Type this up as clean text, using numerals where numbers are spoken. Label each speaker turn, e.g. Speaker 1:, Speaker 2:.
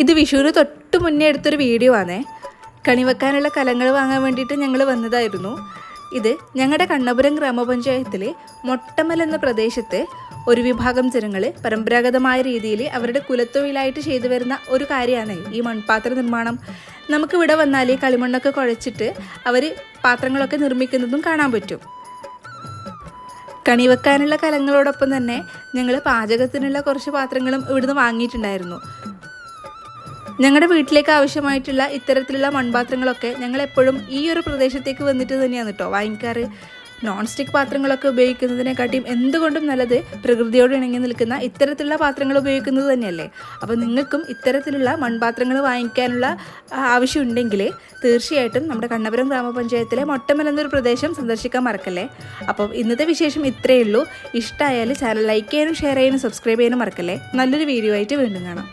Speaker 1: ഇത് വിഷുവിന് തൊട്ട് മുന്നേ എടുത്തൊരു വീഡിയോ ആണേ. കണി വെക്കാനുള്ള കലങ്ങൾ വാങ്ങാൻ വേണ്ടിയിട്ട് ഞങ്ങൾ വന്നതായിരുന്നു. ഇത് ഞങ്ങളുടെ കണ്ണപുരം ഗ്രാമപഞ്ചായത്തിലെ മൊട്ടമൽ എന്ന പ്രദേശത്ത് ഒരു വിഭാഗം ജനങ്ങൾ പരമ്പരാഗതമായ രീതിയിൽ അവരുടെ കുലത്തൊഴിലായിട്ട് ചെയ്തു വരുന്ന ഒരു കാര്യമാണ് ഈ മൺപാത്ര നിർമ്മാണം. നമുക്കിവിടെ വന്നാൽ കളിമണ്ണൊക്കെ കുഴച്ചിട്ട് അവർ പാത്രങ്ങളൊക്കെ നിർമ്മിക്കുന്നതും കാണാൻ പറ്റും. കണി വെക്കാനുള്ള കലങ്ങളോടൊപ്പം തന്നെ ഞങ്ങൾ പാചകത്തിനുള്ള കുറച്ച് പാത്രങ്ങളും ഇവിടുന്ന് വാങ്ങിയിട്ടുണ്ടായിരുന്നു. ഞങ്ങളുടെ വീട്ടിലേക്ക് ആവശ്യമായിട്ടുള്ള ഇത്തരത്തിലുള്ള മൺപാത്രങ്ങളൊക്കെ ഞങ്ങൾ എപ്പോഴും ഈ ഒരു പ്രദേശത്തേക്ക് വന്നിട്ട് തന്നെയാണ് കേട്ടോ വാങ്ങിക്കാറ്. നോൺ സ്റ്റിക്ക് പാത്രങ്ങളൊക്കെ ഉപയോഗിക്കുന്നതിനെക്കാട്ടിയും എന്തുകൊണ്ടും നല്ലത് പ്രകൃതിയോട് ഇണങ്ങി നിൽക്കുന്ന ഇത്തരത്തിലുള്ള പാത്രങ്ങൾ ഉപയോഗിക്കുന്നത് തന്നെയല്ലേ. അപ്പോൾ നിങ്ങൾക്കും ഇത്തരത്തിലുള്ള മൺപാത്രങ്ങൾ വാങ്ങിക്കാനുള്ള ആവശ്യമുണ്ടെങ്കിൽ തീർച്ചയായിട്ടും നമ്മുടെ കണ്ണപുരം ഗ്രാമപഞ്ചായത്തിലെ മൊട്ടമൽ എന്നൊരു പ്രദേശം സന്ദർശിക്കാൻ മറക്കല്ലേ. അപ്പം ഇന്നത്തെ വിശേഷം ഇത്രയേ ഉള്ളൂ. ഇഷ്ടമായാൽ ചാനൽ ലൈക്ക് ചെയ്യാനും ഷെയർ ചെയ്യാനും സബ്സ്ക്രൈബ് ചെയ്യാനും മറക്കല്ലേ. നല്ലൊരു വീഡിയോ ആയിട്ട് വീണ്ടും കാണാം.